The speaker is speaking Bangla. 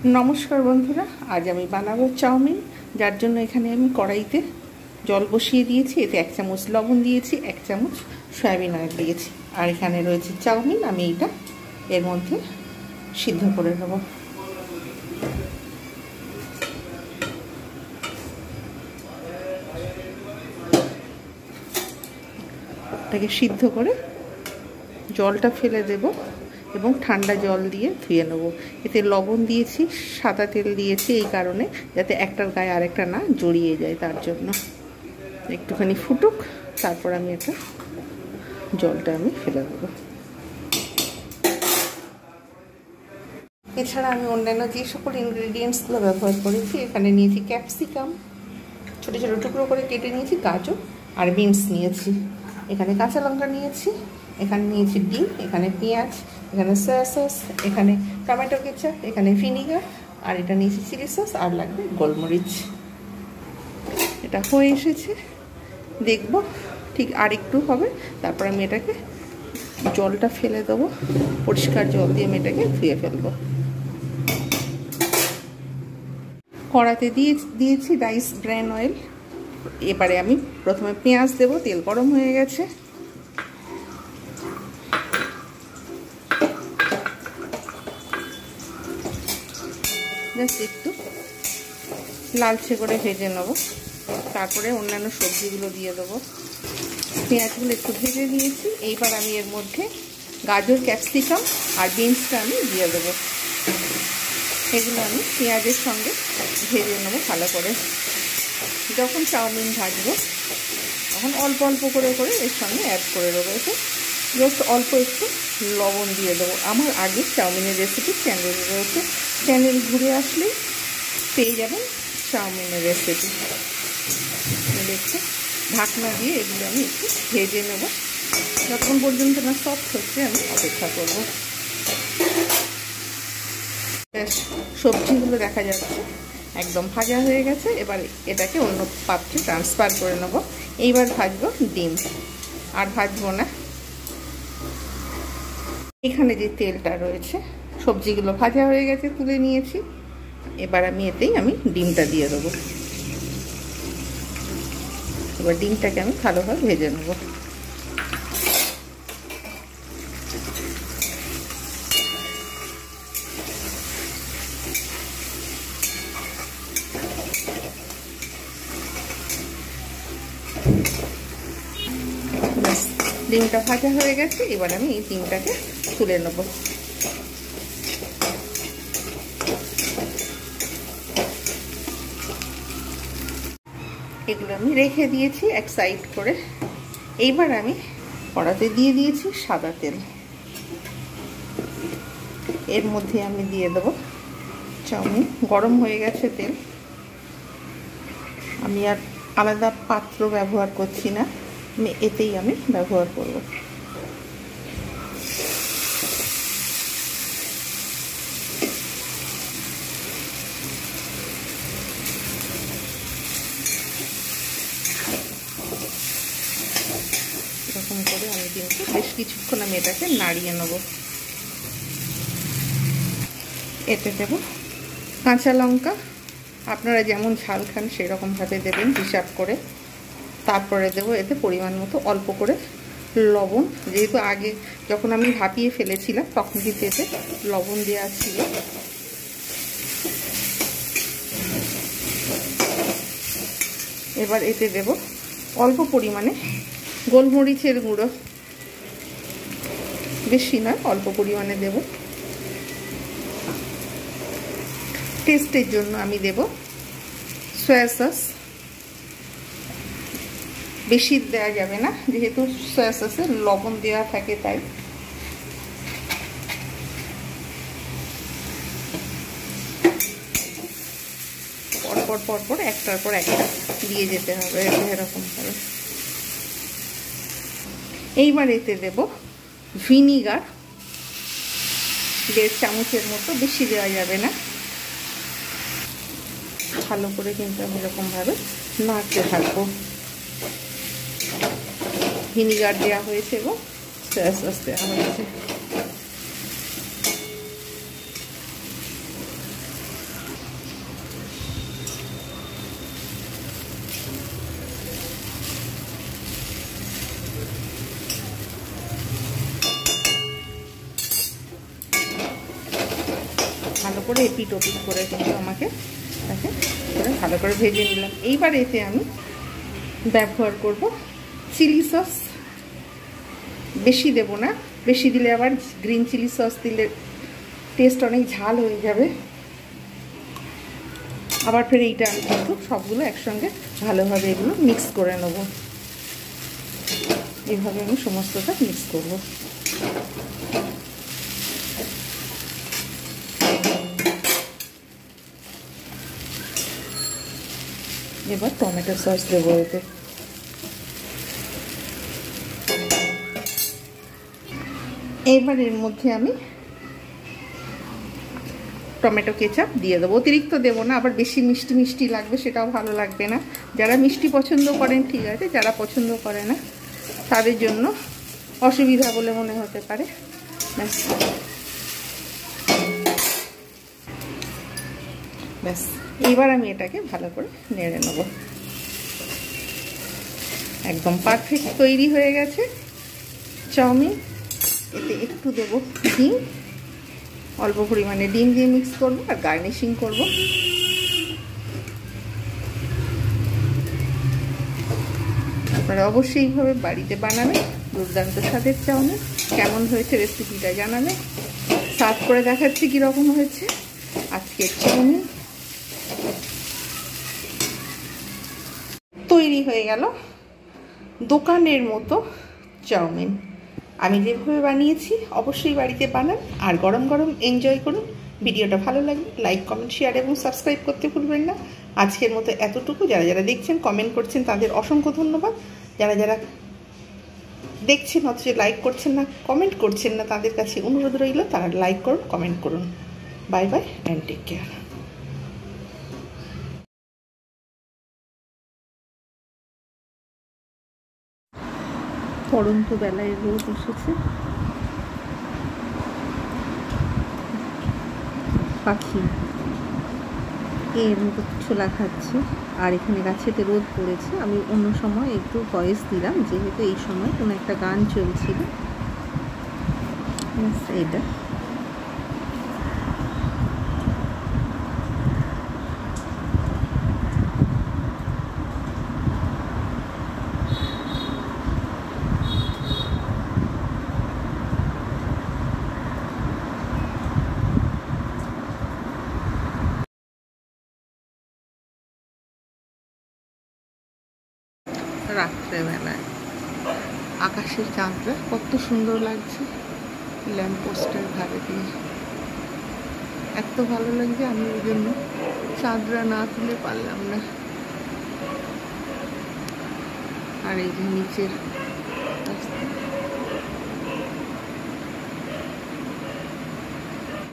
नमस्कार बंधुरा आज आमी बानाबो चाउमिन जार जन्य एखाने आमी कड़ाईते जल बसिए दिएछि एते 1 चामच लवण दिएछि 1 चामच सयाबिन ऑयल दिएछि और एखाने रयेछे चाउमिन आमी एटा एर मध्य सिद्ध करे नेब। एटाके सिद्ध करे जलटा फेले देब এবং ঠান্ডা জল দিয়ে ধুয়ে নেব। এতে লবণ দিয়েছি, সাদা তেল দিয়েছি এই কারণে যাতে একটার গায়ে আরেকটা না জড়িয়ে যায়, তার জন্য। একটুখানি ফুটুক, তারপর আমি এটা জলটা আমি ফেলে দেব। এছাড়া আমি অন্যান্য যে সকল ইনগ্রেডিয়েন্টসগুলো ব্যবহার করেছি, এখানে নিয়েছি ক্যাপসিকাম ছোট ছোট টুকরো করে কেটে নিয়েছি, গাজর আর বিনস নিয়েছি, এখানে কাঁচা লঙ্কা নিয়েছি, এখানে নিয়েছি ডিম, এখানে পেঁয়াজ, এখানে সয়া সস, এখানে টমেটো কেচাপ, এখানে ভিনিগার আর এটা নিয়েছি চিলি সস আর লাগবে গোলমরিচ। এটা হয়ে এসেছে, দেখব ঠিক আর একটু হবে, তারপর আমি এটাকে জলটা ফেলে দেবো, পরিষ্কার জল দিয়ে আমি এটাকে ধুয়ে ফেলবো। কড়াতে দিয়েছি রাইস ব্র্যান অয়েল। এবারে আমি প্রথমে পেঁয়াজ দেবো, তেল গরম হয়ে গেছে। একটু লালচে করে ভেজে নেব, তারপরে অন্যান্য সবজিগুলো দিয়ে দেবো। পেঁয়াজগুলো একটু ভেজে নিয়েছি, এইবার আমি এর মধ্যে গাজর, ক্যাপসিকাম আর বিনসটা আমি দিয়ে দেবো। এগুলো আমি পেঁয়াজের সঙ্গে ভেজে নেবো ভালো করে। যখন চাউমিন ভাজবো তখন অল্প অল্প করে করে এর সঙ্গে অ্যাড করে দেবো। এতে জাস্ট অল্প একটু লবণ দিয়ে দেবো। আমার আগে চাউমিনের রেসিপি চ্যানেলে রয়েছে, চ্যানেল ঘুরে আসলেই পেয়ে যাবেন চাউমিনের রেসিপি। দেখতে ঢাকনা দিয়ে এগুলো আমি একটু ভেজে নেব, যতক্ষণ পর্যন্ত না সফট হচ্ছে আমি অপেক্ষা করব। সবজিগুলো দেখা যাচ্ছে একদম ভাজা হয়ে গেছে, এবার এটাকে অন্য পাত্রে ট্রান্সফার করে নেব। এইবার ভাজবো ডিম, আর ভাজবো না। এখানে যে তেলটা রয়েছে, সবজিগুলো ভাজা হয়ে গেছে, তুলে নিয়েছি। এবার আমি এতেই ডিমটা দিয়ে দেবো। এবার ডিমটাকে আমি ভালোভাবে ভেজে নেব। ডিমটা ভাজা হয়ে গেছে, এবার আমি এই ডিমটাকে তুলে নেব। এগুলো আমি রেখে দিয়েছি এক সাইড করে। এইবার আমি কড়াতে দিয়ে দিয়েছি সাদা তেল, এর মধ্যে আমি দিয়ে দেব চাউমিন। গরম হয়ে গেছে তেল, আমি আর আলাদা পাত্র ব্যবহার করছি না, এতেই আমি ব্যবহার করব। এরকম করে আমি কিন্তু বেশ কিছুক্ষণ আমি এটাকে নাড়িয়ে নেব। এতে দেব কাঁচা লঙ্কা, আপনারা যেমন ঝাল খান সেরকমভাবে দেবেন হিসাব করে। তারপরে দেবো এতে পরিমাণ মতো অল্প করে লবণ, যেহেতু আগে যখন আমি ভাপিয়ে ফেলেছিলাম তখন কিন্তু এতে লবণ দেওয়া ছিল। এবার এতে দেব অল্প পরিমাণে গোলমরিচের গুঁড়ো, বেশি নয়, অল্প পরিমাণে দেব। টেস্টের জন্য আমি দেব সয়া সস, বেশি দেওয়া যাবে না যেহেতু সয়া সসে লবণ দেওয়া থাকে, তাই। পরপর পরপর একটার পর একটা দিয়ে যেতে হবে এরকম ভাবে। এইবার এতে দেব ভিনিগার 1.5 চামচের মতো, বেশি দেওয়া যাবে না। ভালো করে কিন্তু আমি এরকমভাবে নাড়তে থাকবো। ভিনিগার দেওয়া হয়েছে এবং সয়া সস দেওয়া হয়েছে। করে এপিট ওপিট করে কিন্তু আমাকে তাকে ভালো করে ভেজে নিলাম। এইবার এতে আমি ব্যবহার করব চিলি সস। বেশি দেব না, বেশি দিলে আবার গ্রিন চিলি সস দিলে টেস্ট অনেক ঝাল হয়ে যাবে। আবার ফের এইটা আমি কিন্তু সবগুলো একসঙ্গে ভালোভাবে এগুলো মিক্স করে নেব। এইভাবে আমি সমস্তটা মিক্স করব। এবার টমেটো সস দেবো এতে। এবার এর মধ্যে আমি টমেটো কেচাপ দিয়ে দেবো। অতিরিক্ত দেবো না, আবার বেশি মিষ্টি মিষ্টি লাগবে সেটাও ভালো লাগবে না। যারা মিষ্টি পছন্দ করেন ঠিক আছে, যারা পছন্দ করে না তাদের জন্য অসুবিধা বলে মনে হতে পারে। ব্যাস, এইবার আমি এটাকে ভালো করে নেড়ে নেব। একদম পারফেক্ট তৈরি হয়ে গেছে চাউমিন। এতে একটু দেবো ডিম, অল্প পরিমাণে ডিম দিয়ে মিক্স করবো আর গার্নিশিং করব। আপনারা অবশ্যই এইভাবে বাড়িতে বানাবেন। দুর্দান্ত স্বাদের চাউমিন। কেমন হয়েছে রেসিপিটা জানাবেন। সার্ভ করে দেখাচ্ছি কীরকম হয়েছে আজকের চাউমিন। তৈরি হয়ে গেল দোকানের মতো চাউমিন। আমি যেভাবে বানিয়েছি অবশ্যই বাড়িতে বানান আর গরম গরম এনজয় করুন। ভিডিওটা ভালো লাগলে লাইক, কমেন্ট, শেয়ার এবং সাবস্ক্রাইব করতে ভুলবেন না। আজকের মতো এতটুকু। যারা যারা দেখছেন, কমেন্ট করছেন তাদের অসংখ্য ধন্যবাদ। যারা যারা দেখছেন অথচ লাইক করছেন না, কমেন্ট করছেন না, তাদের কাছে অনুরোধ রইল তারা লাইক করুন, কমেন্ট করুন। Bye bye and take care. পড়ন্ত বেলায় রোদ এসেছে, পাখি এর মতো ছোলা খাচ্ছে আর এখানে গাছেতে রোদ পড়েছে। আমি অন্য সময় একটু ভয়েস দিলাম যেহেতু এই সময় কোনো একটা গান চলছিল। এইটা রাত্রেবেলায় আকাশের চাঁদটা কত সুন্দর লাগছে ল্যাম্পপোস্টের ধারে দিয়ে। এত ভালো লাগছে, আমি ওই জন্য চাঁদরা না তুলে পারলাম না। আর এই যে নিচের